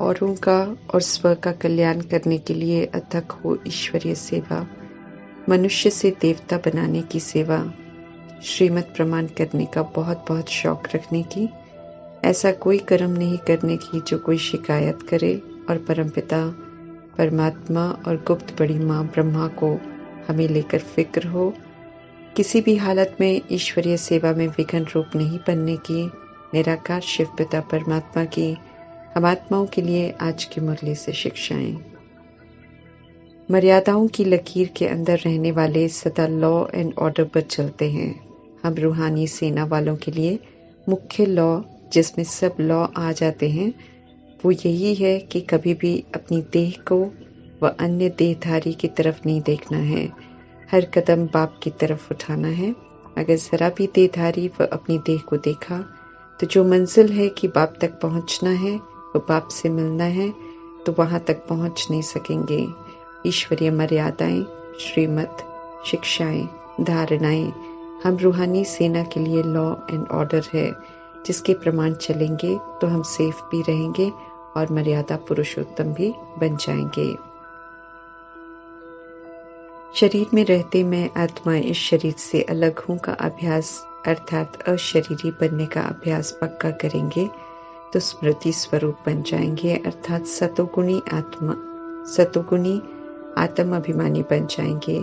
औरों का और स्व का कल्याण करने के लिए अथक हो ईश्वरीय सेवा, मनुष्य से देवता बनाने की सेवा, श्रीमत प्रमाण करने का बहुत बहुत शौक रखने की, ऐसा कोई कर्म नहीं करने की जो कोई शिकायत करे और परमपिता परमात्मा और गुप्त बड़ी माँ ब्रह्मा को हमें लेकर फिक्र हो, किसी भी हालत में ईश्वरीय सेवा में विघ्न रूप नहीं बनने की, निराकार शिव पिता परमात्मा की हम आत्माओं के लिए आज की मुरली से शिक्षाएं। मर्यादाओं की लकीर के अंदर रहने वाले सदा लॉ एंड ऑर्डर पर चलते हैं। हम रूहानी सेना वालों के लिए मुख्य लॉ, जिसमें सब लॉ आ जाते हैं, वो यही है कि कभी भी अपनी देह को व अन्य देहधारी की तरफ नहीं देखना है। हर कदम बाप की तरफ उठाना है। अगर जरा भी देहधारी व अपनी देह को देखा तो जो मंजिल है कि बाप तक पहुंचना है, वो बाप से मिलना है, तो वहां तक पहुंच नहीं सकेंगे। ईश्वरीय मर्यादाएं, श्रीमत, शिक्षाएं, धारणाएं हम रूहानी सेना के लिए लॉ एंड ऑर्डर है, जिसके प्रमाण चलेंगे तो हम सेफ भी रहेंगे और मर्यादा पुरुषोत्तम भी बन जाएंगे। शरीर में रहते मैं आत्मा इस शरीर से अलग हूं का अभ्यास अर्थात अशरीरी बनने का अभ्यास पक्का करेंगे तो स्मृति स्वरूप बन जाएंगे, अर्थात सतोगुणी आत्म अभिमानी बन जाएंगे,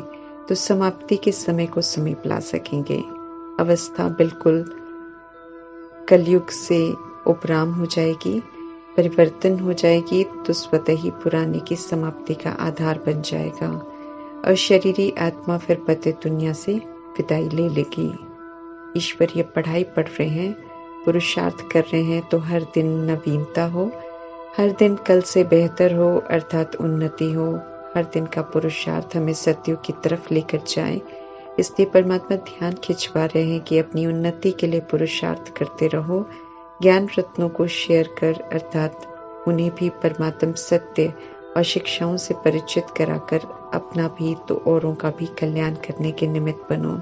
तो समाप्ति के समय को समीप ला सकेंगे। अवस्था बिल्कुल कलयुग से उपराम हो जाएगी, परिवर्तन हो जाएगी, तो स्वतः ही पुराने की समाप्ति का आधार बन जाएगा। अशरीरी आत्मा फिर पते दुनिया से विदाई ले लेगी। ईश्वरीय पढ़ाई पढ़ रहे हैं, पुरुषार्थ कर रहे हैं, तो हर दिन नवीनता हो, हर दिन कल से बेहतर हो, अर्थात उन्नति हो। हर दिन का पुरुषार्थ हमें सत्युग की तरफ लेकर जाए। इसलिए परमात्मा ध्यान खिंचवा रहे हैं कि अपनी उन्नति के लिए पुरुषार्थ करते रहो। ज्ञान रत्नों को शेयर कर, अर्थात उन्हें भी परमात्म सत्य और शिक्षाओं से परिचित कराकर अपना भी तो औरों का भी कल्याण करने के निमित्त बनो।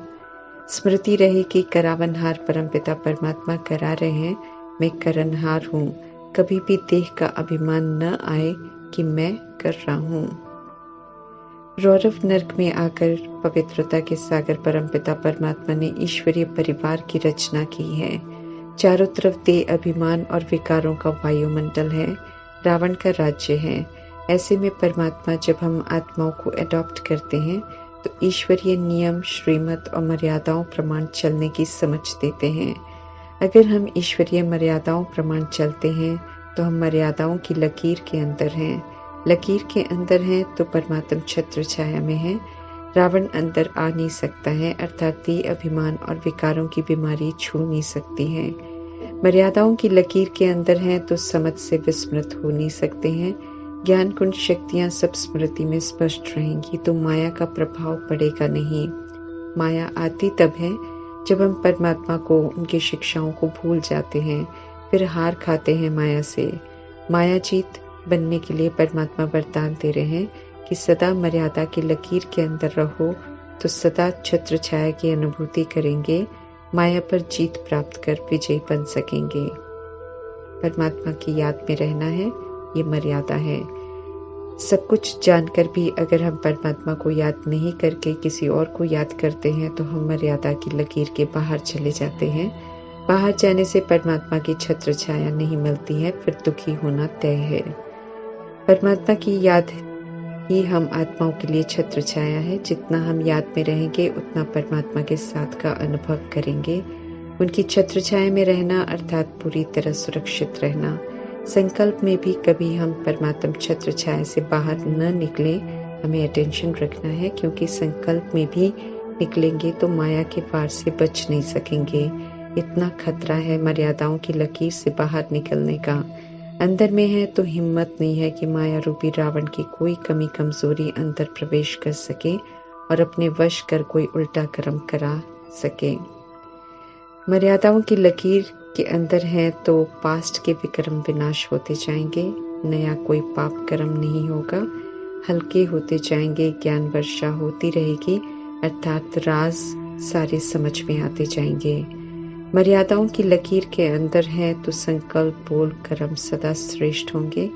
स्मृति रहे कि करावनहार परमपिता परमात्मा करा रहे हैं, मैं करनहार हूँ। कभी भी देह का अभिमान न आए कि मैं कर रहा हूँ। रौरव नर्क में आकर पवित्रता के सागर परमपिता परमात्मा ने ईश्वरीय परिवार की रचना की है। चारों तरफ देह अभिमान और विकारों का वायुमंडल है, रावण का राज्य है। ऐसे में परमात्मा जब हम आत्माओं को अडॉप्ट करते हैं तो ईश्वरीय नियम, श्रीमत और मर्यादाओं प्रमाण चलने की समझ देते हैं। अगर हम ईश्वरीय मर्यादाओं प्रमाण चलते हैं तो हम मर्यादाओं की लकीर के अंदर हैं। लकीर के अंदर हैं तो परमात्म छत्र छाया में है। रावण अंदर आ नहीं सकता है, अर्थात देह अभिमान और विकारों की बीमारी छू नहीं सकती है। मर्यादाओं की लकीर के अंदर हैं तो समझ से विस्मृत हो नहीं सकते हैं। ज्ञान गुण शक्तियां सब स्मृति में स्पष्ट रहेंगी तो माया का प्रभाव पड़ेगा नहीं। माया आती तब है जब हम परमात्मा को, उनकी शिक्षाओं को भूल जाते हैं, फिर हार खाते हैं माया से। माया जीत बनने के लिए परमात्मा वरदान दे रहे हैं कि सदा मर्यादा की लकीर के अंदर रहो तो सदा छत्र छाया की अनुभूति करेंगे, माया पर जीत प्राप्त कर विजयी बन सकेंगे। परमात्मा की याद में रहना है, ये मर्यादा है। सब कुछ जानकर भी अगर हम परमात्मा को याद नहीं करके किसी और को याद करते हैं तो हम मर्यादा की लकीर के बाहर चले जाते हैं। बाहर जाने से परमात्मा की छत्र छाया नहीं मिलती है, फिर दुखी होना तय है। परमात्मा की याद ही हम आत्माओं के लिए छत्र छाया है। जितना हम याद में रहेंगे उतना परमात्मा के साथ का अनुभव करेंगे। उनकी छत्र छाया में रहना अर्थात पूरी तरह सुरक्षित रहना। संकल्प में भी कभी हम परमात्म छत्र छाया से बाहर न निकले, हमें अटेंशन रखना है, क्योंकि संकल्प में भी निकलेंगे तो माया के पार से बच नहीं सकेंगे। इतना खतरा है मर्यादाओं की लकीर से बाहर निकलने का। अंदर में है तो हिम्मत नहीं है कि माया रूपी रावण की कोई कमी कमजोरी अंदर प्रवेश कर सके और अपने वश कर कोई उल्टा कर्म करा सके। मर्यादाओं की लकीर के अंदर है तो पास्ट के विक्रम विनाश होते जाएंगे, नया कोई पाप कर्म नहीं होगा, हल्के होते जाएंगे, ज्ञान वर्षा होती रहेगी, अर्थात राज सारे समझ में आते जाएंगे। मर्यादाओं की लकीर के अंदर है तो संकल्प, बोल, कर्म सदा श्रेष्ठ होंगे।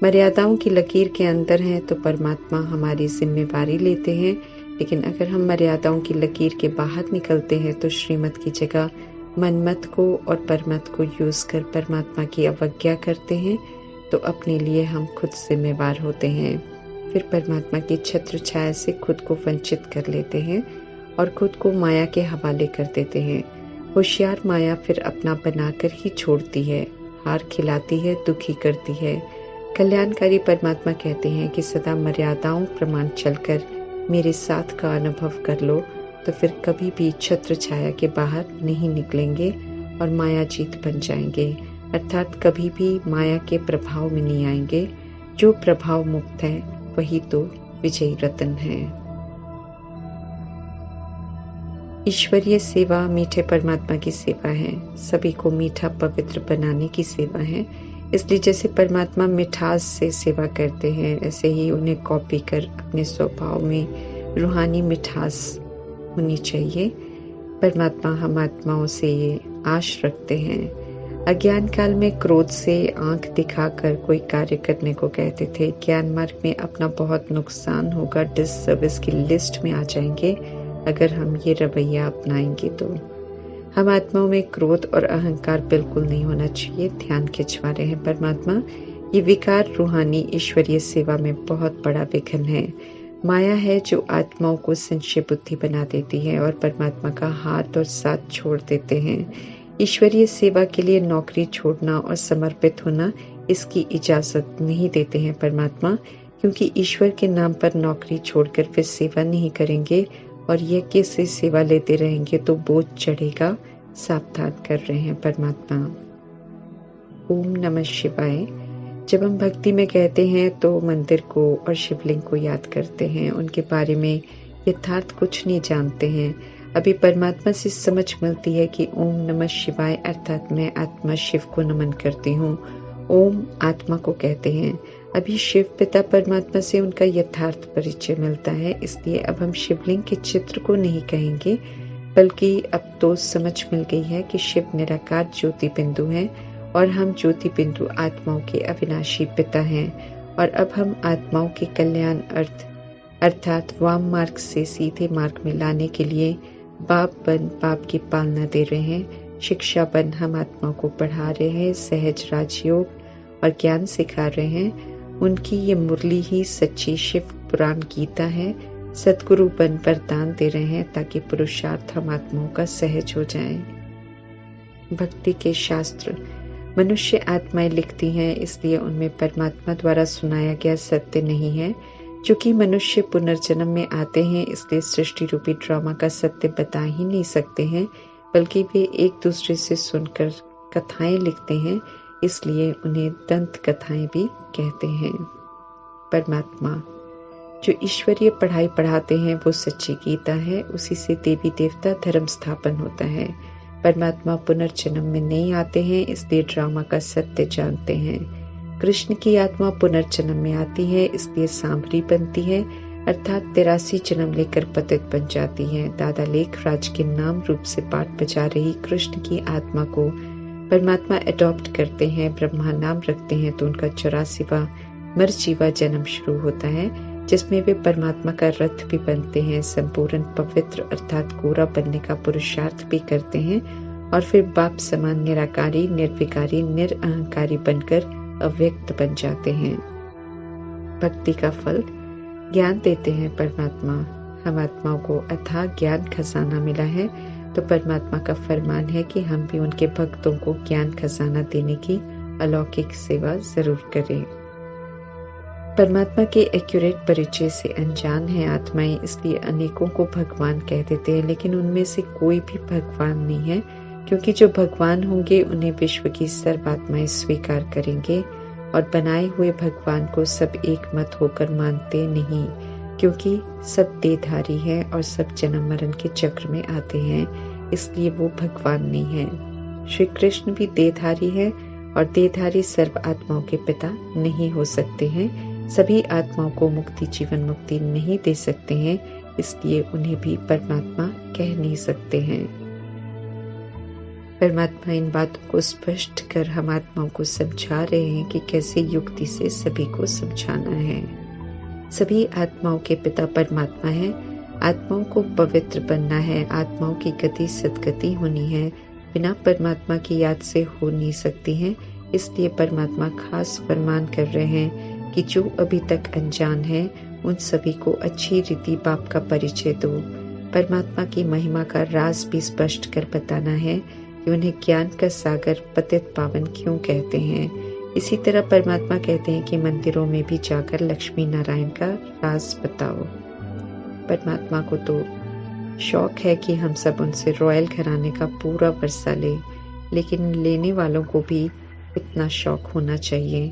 मर्यादाओं की लकीर के अंदर हैं तो परमात्मा हमारी जिम्मेवारी लेते हैं, लेकिन अगर हम मर्यादाओं की लकीर के बाहर निकलते हैं तो श्रीमत की जगह मनमत को और परमत को यूज कर परमात्मा की अवज्ञा करते हैं तो अपने लिए हम खुद जिम्मेवार होते हैं। फिर परमात्मा की छत्र छाया से खुद को वंचित कर लेते हैं और खुद को माया के हवाले कर देते हैं। होशियार माया फिर अपना बनाकर ही छोड़ती है, हार खिलाती है, दुखी करती है। कल्याणकारी परमात्मा कहते हैं कि सदा मर्यादाओं प्रमाण चलकर मेरे साथ का अनुभव कर लो तो फिर कभी भी छत्र छाया के बाहर नहीं निकलेंगे और माया जीत बन जाएंगे, अर्थात कभी भी माया के प्रभाव में नहीं आएंगे। जो प्रभाव मुक्त है वही तो विजयी रतन है। ईश्वरीय सेवा मीठे परमात्मा की सेवा है, सभी को मीठा पवित्र बनाने की सेवा है। इसलिए जैसे परमात्मा मिठास से सेवा करते हैं, ऐसे ही उन्हें कॉपी कर अपने स्वभाव में रूहानी मिठास होनी चाहिए। परमात्मा हम आत्माओं से ये आश रखते हैं। अज्ञान काल में क्रोध से आंख दिखाकर कोई कार्य करने को कहते थे। ज्ञान मार्ग में अपना बहुत नुकसान होगा, डिससर्विस की लिस्ट में आ जाएंगे अगर हम ये रवैया अपनाएंगे तो। हम आत्माओं में क्रोध और अहंकार बिल्कुल नहीं होना चाहिए। ध्यान खिंचवा रहे हैं परमात्मा। ये विकार रूहानी ईश्वरीय सेवा में बहुत बड़ा विघ्न है। माया है जो आत्माओं को संशय बुद्धि बना देती है और परमात्मा का हाथ और साथ छोड़ देते हैं। ईश्वरीय सेवा के लिए नौकरी छोड़ना और समर्पित होना इसकी इजाजत नहीं देते हैं परमात्मा, क्योंकि ईश्वर के नाम पर नौकरी छोड़कर फिर सेवा नहीं करेंगे और यज्ञ से सेवा लेते रहेंगे तो बोझ चढ़ेगा। सावधान कर रहे हैं परमात्मा। ओम नमः शिवाय। जब हम भक्ति में कहते हैं तो मंदिर को और शिवलिंग को याद करते हैं, उनके बारे में यथार्थ कुछ नहीं जानते हैं। अभी परमात्मा से समझ मिलती है कि ओम नमः शिवाय अर्थात मैं आत्मा शिव को नमन करती हूँ। ओम आत्मा को कहते हैं। अभी शिव पिता परमात्मा से उनका यथार्थ परिचय मिलता है, इसलिए अब हम शिवलिंग के चित्र को नहीं कहेंगे, बल्कि अब तो समझ मिल गई है कि शिव निराकार ज्योति बिंदु है और हम ज्योति बिंदु आत्माओं के अविनाशी पिता हैं। और अब हम आत्माओं के कल्याण अर्थात वाम मार्ग से सीधे मार्ग में लाने के लिए बाप बन पाप की पालना दे रहे हैं। शिक्षा बन हम आत्माओं को पढ़ा रहे हैं, सहज राजयोग और ज्ञान सिखा रहे हैं। उनकी ये मुरली ही सच्ची शिव पुराण गीता है। सदगुरु बन वरदान दे रहे हैं ताकि पुरुषार्थ हम आत्माओं का सहज हो जाए। भक्ति के शास्त्र मनुष्य आत्माएं लिखती हैं, इसलिए उनमें परमात्मा द्वारा सुनाया गया सत्य नहीं है। चूंकि मनुष्य पुनर्जन्म में आते हैं, इसलिए सृष्टि रूपी ड्रामा का सत्य बता ही नहीं सकते हैं, बल्कि वे एक दूसरे से सुनकर कथाएं लिखते हैं, इसलिए उन्हें दंत कथाएं भी कहते हैं। परमात्मा जो ईश्वरीय पढ़ाई पढ़ाते हैं वो सच्ची गीता है, उसी से देवी देवता धर्म स्थापन होता है। परमात्मा पुनर्जन्म में नहीं आते हैं, इसलिए ड्रामा का सत्य जानते हैं। कृष्ण की आत्मा पुनर्जन्म में आती है, इसलिए सांभरी बनती है, अर्थात 83 जन्म लेकर पतित बन जाती है। दादा लेखराज के नाम रूप से पाठ बजा रही कृष्ण की आत्मा को परमात्मा अडॉप्ट करते हैं, ब्रह्मा नाम रखते हैं तो उनका 84वां मरजीवा जन्म शुरू होता है, जिसमें वे परमात्मा का रथ भी बनते हैं, संपूर्ण पवित्र अर्थात गोरा बनने का पुरुषार्थ भी करते हैं और फिर बाप समान निराकारी, निर्विकारी, निरअहंकारी बनकर अव्यक्त बन जाते हैं। भक्ति का फल ज्ञान देते हैं परमात्मा। हम आत्माओं को अथाह ज्ञान खजाना मिला है, तो परमात्मा का फरमान है कि हम भी उनके भक्तों को ज्ञान खजाना देने की अलौकिक सेवा जरूर करें। परमात्मा के एक्यूरेट परिचय से अनजान है आत्माएं, इसलिए अनेकों को भगवान कह देते हैं, लेकिन उनमें से कोई भी भगवान नहीं है, क्योंकि जो भगवान होंगे उन्हें विश्व की सर्वात्माएं स्वीकार करेंगे और बनाए हुए भगवान को सब एक मत होकर मानते नहीं, क्योंकि सब देहधारी है और सब जन्म मरण के चक्र में आते हैं, इसलिए वो भगवान नहीं है। श्री कृष्ण भी देहधारी है और देहधारी सर्व आत्माओं के पिता नहीं हो सकते हैं। सभी आत्माओं को मुक्ति जीवन मुक्ति नहीं दे सकते हैं, इसलिए उन्हें भी परमात्मा कह नहीं सकते हैं। परमात्मा इन बातों को स्पष्ट कर हम आत्माओं को समझा रहे हैं कि कैसे युक्ति से सभी को समझाना है। सभी आत्माओं के पिता परमात्मा है। आत्माओं को पवित्र बनना है। आत्माओं की गति सद्गति होनी है, बिना परमात्मा की याद से हो नहीं सकती है। इसलिए परमात्मा खास फरमान कर रहे हैं कि जो अभी तक अनजान है उन सभी को अच्छी रीति बाप का परिचय दो। परमात्मा की महिमा का राज भी स्पष्ट कर बताना है कि उन्हें ज्ञान का सागर पतित पावन क्यों कहते हैं। इसी तरह परमात्मा कहते हैं कि मंदिरों में भी जाकर लक्ष्मी नारायण का राज बताओ। परमात्मा को तो शौक है कि हम सब उनसे रॉयल घराने का पूरा वर्षा ले, लेकिन लेने वालों को भी उतना शौक होना चाहिए।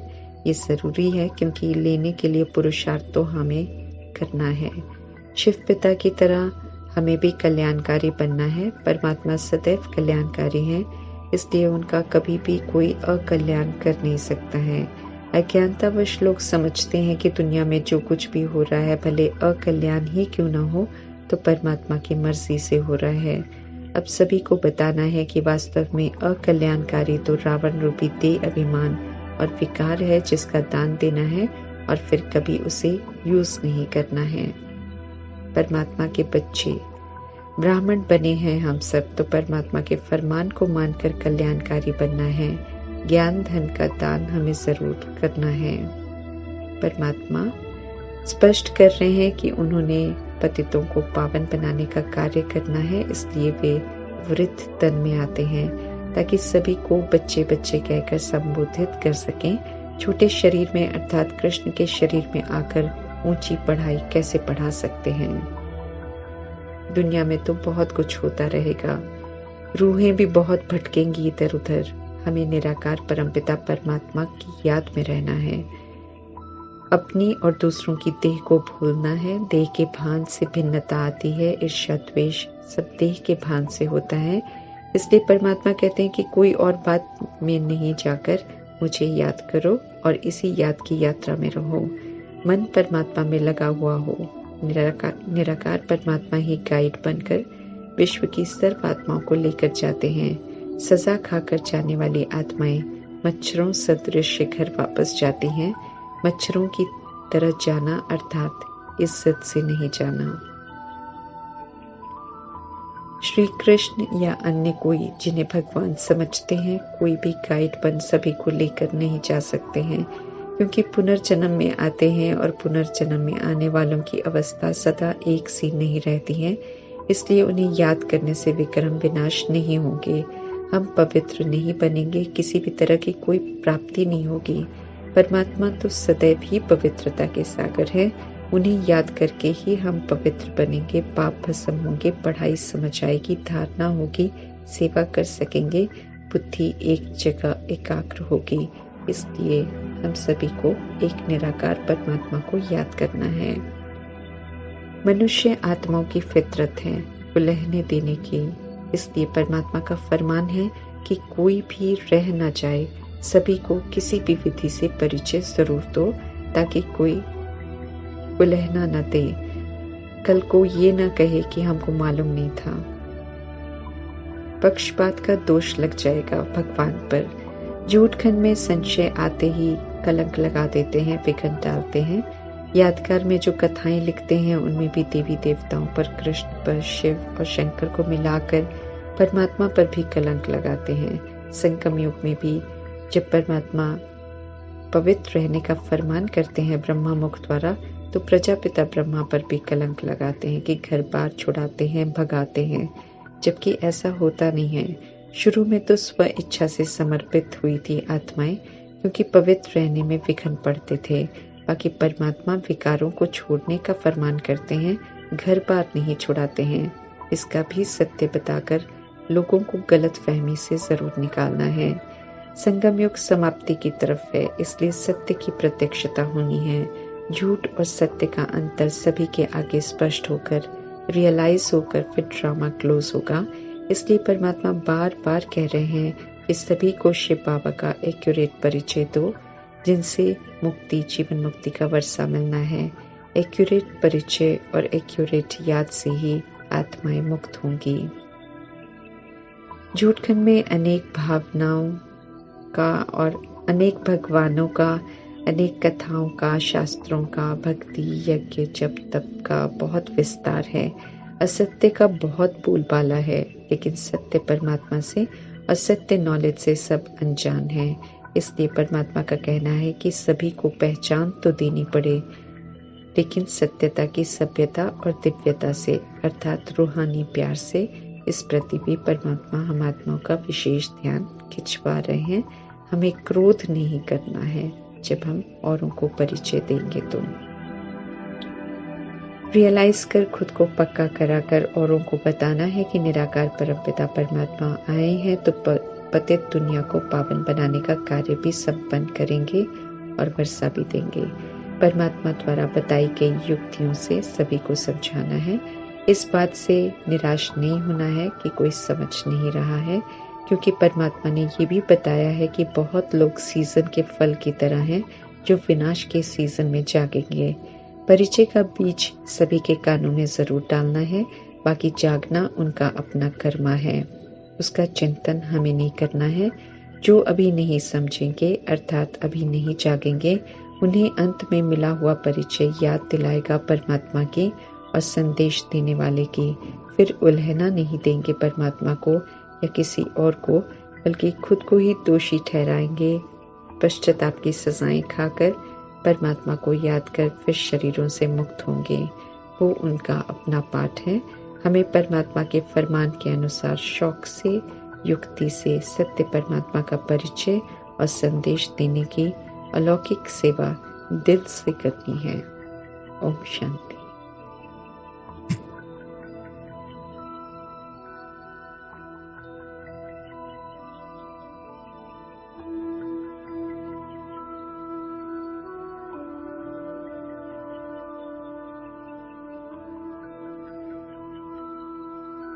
ये जरूरी है क्योंकि लेने के लिए पुरुषार्थ तो हमें करना है। शिव पिता की तरह हमें भी कल्याणकारी बनना है। परमात्मा सदैव कल्याणकारी हैं, इसलिए उनका कभी भी कोई अकल्याण कर नहीं सकता है। अज्ञानतावश लोग समझते हैं कि दुनिया में जो कुछ भी हो रहा है भले अकल्याण ही क्यों न हो तो परमात्मा की मर्जी से हो रहा है। अब सभी को बताना है कि वास्तव में अकल्याणकारी तो रावण रूपी देह अभिमान और विकार है, जिसका दान देना है और फिर कभी उसे यूज नहीं करना है। परमात्मा के बच्चे ब्राह्मण बने हैं हम सब, तो परमात्मा के फरमान को मानकर कल्याणकारी बनना है। ज्ञान धन का दान हमें जरूर करना है। परमात्मा स्पष्ट कर रहे हैं कि उन्होंने पतितों को पावन बनाने का कार्य करना है, इसलिए वे वृद्ध तन में आते हैं ताकि सभी को बच्चे बच्चे कहकर संबोधित कर सकें। छोटे शरीर में अर्थात कृष्ण के शरीर में आकर ऊंची पढ़ाई कैसे पढ़ा सकते हैं। दुनिया में तो बहुत कुछ होता रहेगा, रूहें भी बहुत भटकेंगी इधर उधर। हमें निराकार परमपिता परमात्मा की याद में रहना है। अपनी और दूसरों की देह को भूलना है। देह के भान से भिन्नता आती है। ईर्ष्या द्वेष सब देह के भान से होता है। इसलिए परमात्मा कहते हैं कि कोई और बात में नहीं जाकर मुझे याद करो और इसी याद की यात्रा में रहो। मन परमात्मा में लगा हुआ हो। निराकार परमात्मा ही गाइड बनकर विश्व की सर्व आत्माओं को लेकर जाते हैं। सजा खाकर जाने वाली आत्माएं मच्छरों सदृश घर वापस जाती हैं। मच्छरों की तरह जाना अर्थात इज्जत से नहीं जाना। श्री कृष्ण या अन्य कोई जिन्हें भगवान समझते हैं कोई भी गाइड बन सभी को लेकर नहीं जा सकते हैं, क्योंकि पुनर्जन्म में आते हैं और पुनर्जन्म में आने वालों की अवस्था सदा एक सी नहीं रहती है। इसलिए उन्हें याद करने से विक्रम विनाश नहीं होंगे। हम पवित्र नहीं बनेंगे, किसी भी तरह की कोई प्राप्ति नहीं होगी। परमात्मा तो सदैव ही पवित्रता के सागर है। उन्हें याद करके ही हम पवित्र बनेंगे, पाप भस्म होंगे, पढ़ाई समझ आएगी, धारणा होगी, सेवा कर सकेंगे, बुद्धि एक जगह एकाग्र होगी। इसलिए हम सभी को एक निराकार परमात्मा को याद करना है। मनुष्य आत्माओं की फितरत है उलहने देने की। इसलिए परमात्मा का फरमान है कि कोई भी रह न जाए, सभी को किसी भी विधि से परिचय जरूर दो, ताकि कोई उलहना न दे, कल को ये न कहे कि हमको मालूम नहीं था। पक्षपात का दोष लग जाएगा भगवान पर। झूठ खंड में संशय आते ही कलंक लगा देते हैं, विघ्न डालते हैं। यादगार में जो कथाएं लिखते हैं उनमें भी देवी देवताओं पर, कृष्ण पर, शिव और शंकर को मिलाकर परमात्मा पर भी कलंक लगाते हैं। संगम युग में भी जब परमात्मा पवित्र रहने का फरमान करते हैं ब्रह्मा मुख द्वारा, तो प्रजापिता ब्रह्मा पर भी कलंक लगाते हैं कि घर बार छुड़ाते हैं, भगाते हैं, जबकि ऐसा होता नहीं है। शुरू में तो स्व इच्छा से समर्पित हुई थी आत्माएं, क्योंकि पवित्र रहने में विघ्न पड़ते थे। बाकी परमात्मा विकारों को छोड़ने का फरमान करते हैं, घर बार नहीं छुड़ाते हैं। इसका भी सत्य बताकर लोगों को गलत फहमी से जरूर निकालना है। संगम युग समाप्ति की तरफ है, इसलिए सत्य की प्रत्यक्षता होनी है। झूठ और सत्य का अंतर सभी के आगे स्पष्ट होकर, रियलाइज होकर फिर ड्रामा क्लोज होगा। इसलिए परमात्मा बार बार कह रहे हैं कि सभी को शिव बाबा का एक्यूरेट परिचय दो, जिनसे मुक्ति, जीवन मुक्ति का वर्षा मिलना है। एक्यूरेट परिचय और एक्यूरेट याद से ही आत्माएं मुक्त होंगी। झूठखंड में अनेक भावनाओं का और अनेक भगवानों का, अनेक कथाओं का, शास्त्रों का, भक्ति, यज्ञ, जप, तप का बहुत विस्तार है। असत्य का बहुत बोलबाला है, लेकिन सत्य परमात्मा से और सत्य नॉलेज से सब अनजान है। इसलिए परमात्मा का कहना है कि सभी को पहचान तो देनी पड़े, लेकिन सत्यता की सभ्यता और दिव्यता से, अर्थात रूहानी प्यार से। इस प्रति भी परमात्मा हम आत्माओं का विशेष ध्यान खिंचवा रहे हैं। हमें क्रोध नहीं करना है जब हम औरों को परिचय देंगे तो। रियलाइज कर खुद को पक्का कराकर औरों को बताना है कि निराकार परमपिता परमात्मा आए हैं तो पतित दुनिया को पावन बनाने का कार्य भी संपन्न करेंगे और वर्षा भी देंगे। परमात्मा द्वारा बताई गई युक्तियों से सभी को समझाना है। इस बात से निराश नहीं होना है कि कोई समझ नहीं रहा है, क्योंकि परमात्मा ने ये भी बताया है कि बहुत लोग सीजन के फल की तरह हैं जो विनाश के सीजन में जागेंगे। परिचय का बीज सभी के कानों में जरूर डालना है, बाकी जागना उनका अपना कर्मा है। उसका चिंतन हमें नहीं करना है। जो अभी नहीं समझेंगे अर्थात अभी नहीं जागेंगे, उन्हें अंत में मिला हुआ परिचय याद दिलाएगा परमात्मा की और संदेश देने वाले की। फिर उल्हना नहीं देंगे परमात्मा को या किसी और को, बल्कि खुद को ही दोषी ठहराएंगे। पश्चाताप की सजाएं खाकर परमात्मा को याद कर फिर शरीरों से मुक्त होंगे। वो उनका अपना पाठ है। हमें परमात्मा के फरमान के अनुसार शौक से, युक्ति से सत्य परमात्मा का परिचय और संदेश देने की अलौकिक सेवा दिल से करनी है। ओम शांति।